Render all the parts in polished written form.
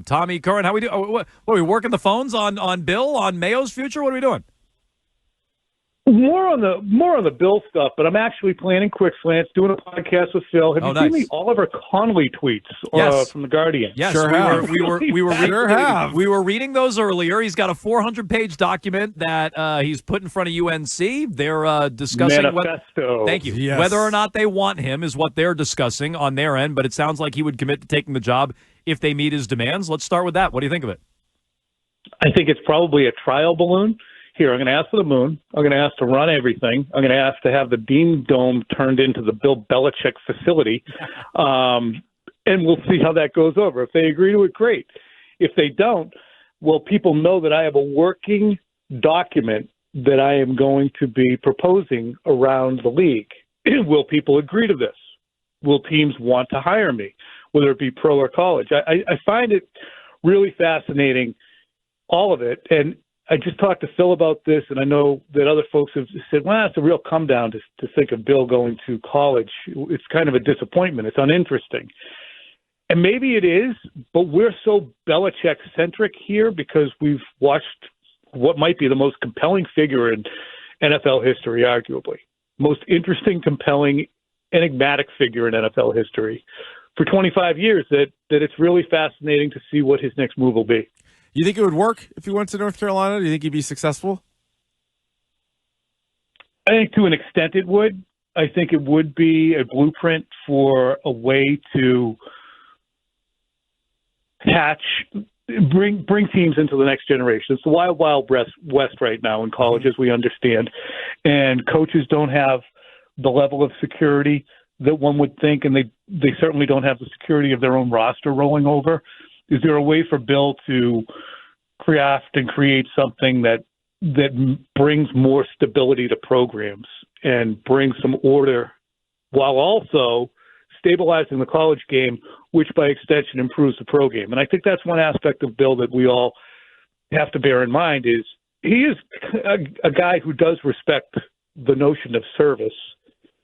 Tommy, Curran, how we do? What are we working the phones on Bill, on Mayo's future? What are we doing? More on the Bill stuff, but I'm actually planning Quick Slants, doing a podcast with Phil. Have you seen the Oliver Connolly tweets from The Guardian? Yes, sure we were reading those earlier. He's got a 400-page document that he's put in front of UNC. They're discussing Manifesto. Thank you. Yes. Whether or not they want him is what they're discussing on their end, but it sounds like he would commit to taking the job if they meet his demands. Let's start with that. What do you think of it? I think it's probably a trial balloon. Here, I'm going to ask for the moon. I'm going to ask to run everything. I'm going to ask to have the Dean Dome turned into the Bill Belichick facility. And we'll see how that goes over. If they agree to it, great. If they don't, well, people know that I have a working document that I am going to be proposing around the league. Will people agree to this? Will teams want to hire me, whether it be pro or college? I find it really fascinating, all of it. And I just talked to Phil about this, and I know that other folks have said, well, it's a real come down to think of Bill going to college. It's kind of a disappointment. It's uninteresting. And maybe it is, but we're so Belichick-centric here because we've watched what might be the most compelling figure in NFL history, arguably. Most interesting, compelling, enigmatic figure in NFL history for 25 years that it's really fascinating to see what his next move will be. You think it would work if he went to North Carolina? Do you think he'd be successful? I think to an extent it would. I think it would be a blueprint for a way to bring teams into the next generation. It's the wild west right now in college, as we understand. And coaches don't have the level of security that one would think, and they certainly don't have the security of their own roster rolling over. Is there a way for Bill to craft and create something that brings more stability to programs and brings some order while also stabilizing the college game, which by extension improves the pro game? And I think that's one aspect of Bill that we all have to bear in mind is he is a guy who does respect the notion of service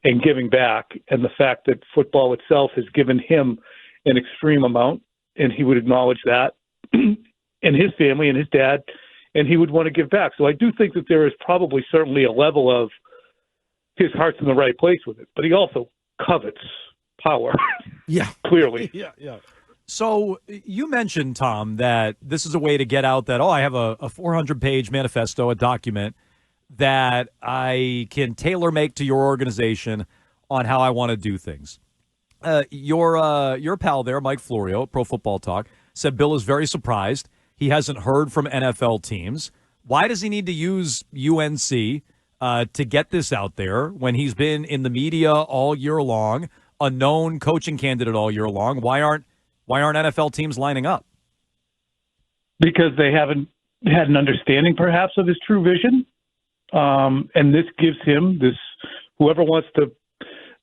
and giving back, and the fact that football itself has given him an extreme amount, and he would acknowledge that, and his family and his dad, and he would want to give back. So I do think that there is probably certainly a level of his heart's in the right place with it, but he also covets power. Yeah. Clearly. Yeah. So you mentioned, Tom, that this is a way to get out that, I have a 400-page manifesto, a document that I can tailor-make to your organization on how I want to do things. Your pal there, Mike Florio, Pro Football Talk, said Bill is very surprised. He hasn't heard from NFL teams. Why does he need to use UNC to get this out there when he's been in the media all year long, a known coaching candidate all year long? Why aren't NFL teams lining up? Because they haven't had an understanding, perhaps, of his true vision. And this gives him whoever wants to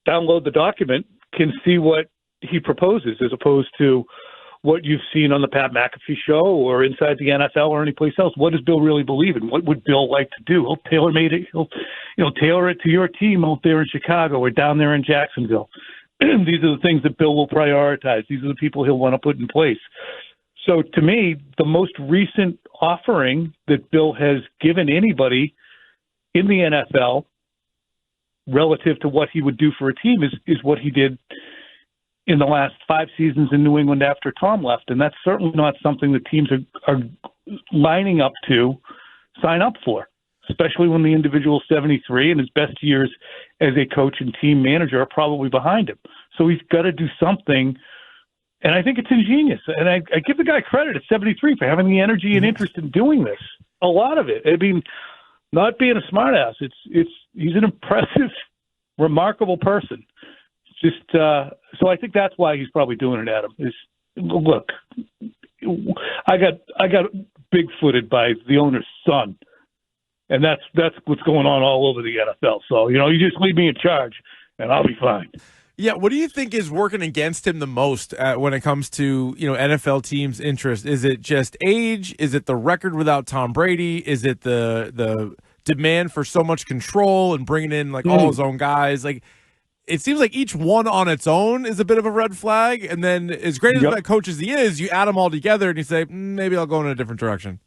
download the document can see what he proposes as opposed to what you've seen on the Pat McAfee show or inside the NFL or anyplace else. What does Bill really believe in? What would Bill like to do? He'll tailor it to your team out there in Chicago or down there in Jacksonville. These are the things that Bill will prioritize. These are the people he'll want to put in place. So to me, the most recent offering that Bill has given anybody in the NFL relative to what he would do for a team is what he did in the last 5 seasons in New England after Tom left. And that's certainly not something that teams are lining up to sign up for, especially when the individual's 73 and his best years as a coach and team manager are probably behind him. So he's got to do something. And I think it's ingenious. And I give the guy credit at 73 for having the energy and interest in doing this. A lot of it. I mean, not being a smartass. He's an impressive, remarkable person. Just so I think that's why he's probably doing it, Adam. Look, I got big-footed by the owner's son, and that's what's going on all over the NFL. So you just leave me in charge, and I'll be fine. Yeah, what do you think is working against him the most when it comes to NFL teams' interest? Is it just age? Is it the record without Tom Brady? Is it the demand for so much control and bringing in all his own guys? it seems like each one on its own is a bit of a red flag. And then as great as that coach as he is, you add them all together and you say, maybe I'll go in a different direction.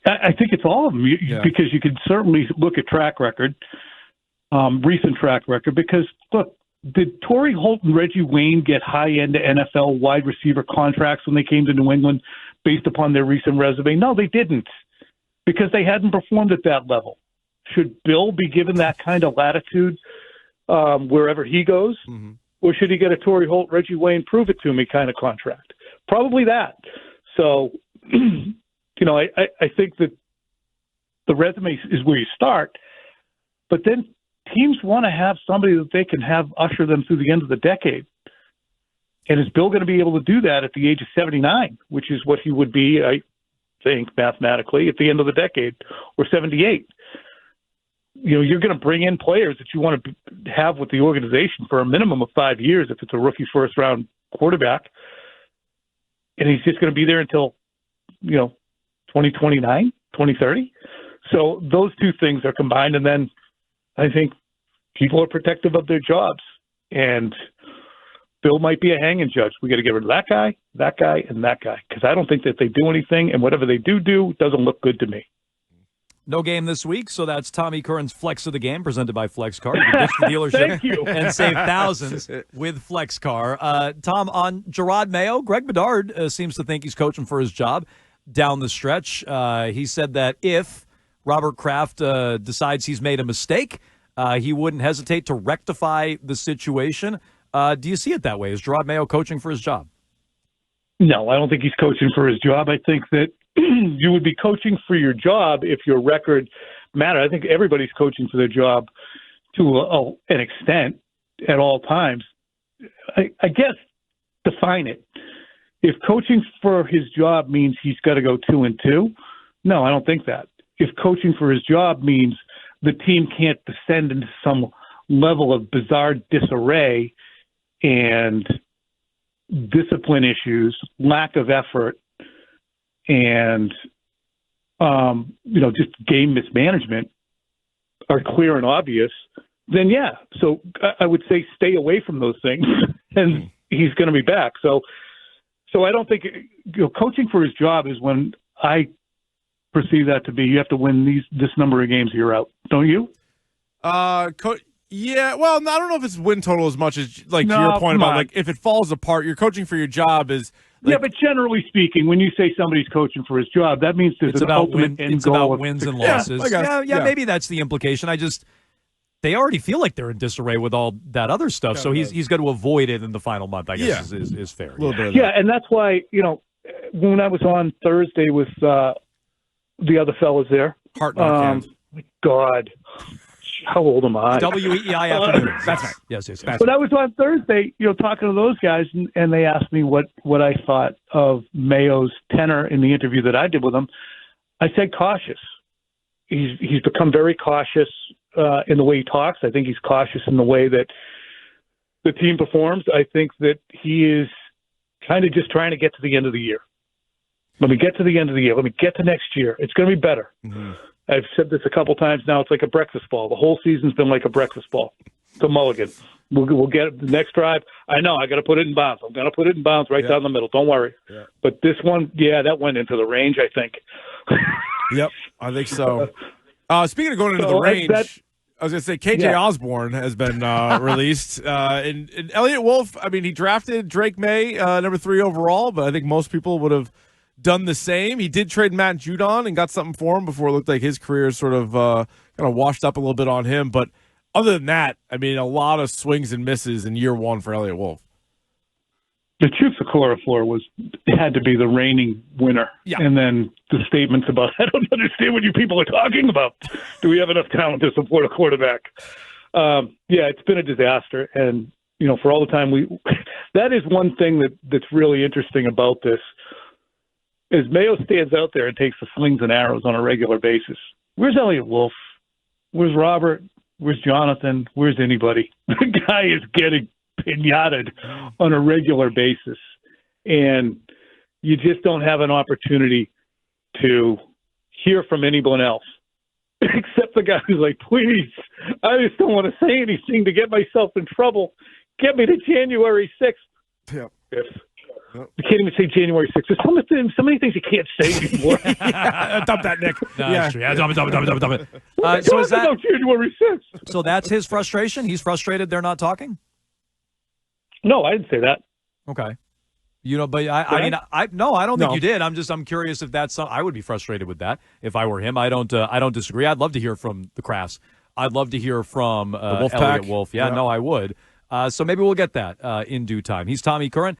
I think it's all of them because you could certainly look at track record, recent track record, because, look, did Torrey Holt and Reggie Wayne get high-end NFL wide receiver contracts when they came to New England based upon their recent resume? No, they didn't, because they hadn't performed at that level. Should Bill be given that kind of latitude wherever he goes? Mm-hmm. Or should he get a Torrey Holt, Reggie Wayne, prove it to me kind of contract? Probably that. So, I think that the resume is where you start, but then teams want to have somebody that they can have usher them through the end of the decade. And is Bill going to be able to do that at the age of 79, which is what he would be, I think, mathematically, at the end of the decade, or 78? You're going to bring in players that you want to have with the organization for a minimum of 5 years if it's a rookie first-round quarterback. And he's just going to be there until, 2029, 2030. So those two things are combined, and then I think people are protective of their jobs. And Bill might be a hanging judge. We got to get rid of that guy, and that guy, because I don't think that they do anything, and whatever they do doesn't look good to me. No game this week, so that's Tommy Curran's Flex of the Game, presented by FlexCar. You can ditch the dealership Thank you. and save thousands with FlexCar. Tom, on Jerod Mayo, Greg Bedard seems to think he's coaching for his job down the stretch. He said that if Robert Kraft decides he's made a mistake, he wouldn't hesitate to rectify the situation. Do you see it that way? Is Jerod Mayo coaching for his job? No, I don't think he's coaching for his job. I think that you would be coaching for your job if your record mattered. I think everybody's coaching for their job to an extent at all times. I guess define it. If coaching for his job means he's got to go 2-2, no, I don't think that. If coaching for his job means the team can't descend into some level of bizarre disarray and discipline issues, lack of effort, and just game mismanagement are clear and obvious, then yeah. So I would say stay away from those things, and he's going to be back. So I don't think coaching for his job is when I perceive that to be you have to win this number of games you're out. Don't you? Yeah, well, I don't know if it's win total as much as to your point about like if it falls apart, you're coaching for your job is. Yeah, but generally speaking, when you say somebody's coaching for his job, that means there's an ultimate end goal. It's about wins and losses. Yeah, maybe that's the implication. They already feel like they're in disarray with all that other stuff, so he's got to avoid it in the final month, I guess is fair. Yeah, and that's why, when I was on Thursday with the other fellas there, God, how old am I? WEI afternoons. That's right. Yes. But I was on Thursday, talking to those guys, and they asked me what I thought of Mayo's tenor in the interview that I did with him. I said cautious. He's become very cautious in the way he talks. I think he's cautious in the way that the team performs. I think that he is kind of just trying to get to the end of the year. Let me get to the end of the year. Let me get to next year. It's going to be better. Mm-hmm. I've said this a couple times now. It's like a breakfast ball. The whole season's been like a breakfast ball. It's a mulligan. We'll get it the next drive. I know. I got to put it in bounds. I'm going to put it in bounds right down the middle. Don't worry. Yeah. But this one, that went into the range, I think. Yep, I think so. Speaking of going into the range, I was going to say KJ Osborne has been released. And Elliott Wolf, he drafted Drake May, number 3 overall, but I think most people would have done the same. He did trade Matt Judon and got something for him before it looked like his career sort of kind of washed up a little bit on him. But other than that, a lot of swings and misses in year one for Elliott Wolf. The Chiefs of Chloroform had to be the reigning winner. Yeah. And then the statements about, I don't understand what you people are talking about. Do we have enough talent to support a quarterback? It's been a disaster. And, for all the time that is one thing that's really interesting about this. As Mayo stands out there and takes the slings and arrows on a regular basis, where's Elliott Wolf? Where's Robert? Where's Jonathan? Where's anybody? The guy is getting pinated on a regular basis, and you just don't have an opportunity to hear from anyone else except the guy who's like, please, I just don't want to say anything to get myself in trouble. Get me to January 6th. Yep. Yes. You can't even say January 6th. There's so many things you can't say anymore. Dump that, Nick. No, yeah. yeah, dump it. So is that January 6th? So that's his frustration? He's frustrated they're not talking? No, I didn't say that. Okay. But I don't think you did. I'm curious if that's I would be frustrated with that if I were him. I don't disagree. I'd love to hear from the Crafts. I'd love to hear from Elliot Wolf. Yeah, no, I would. So maybe we'll get that in due time. He's Tommy Curran.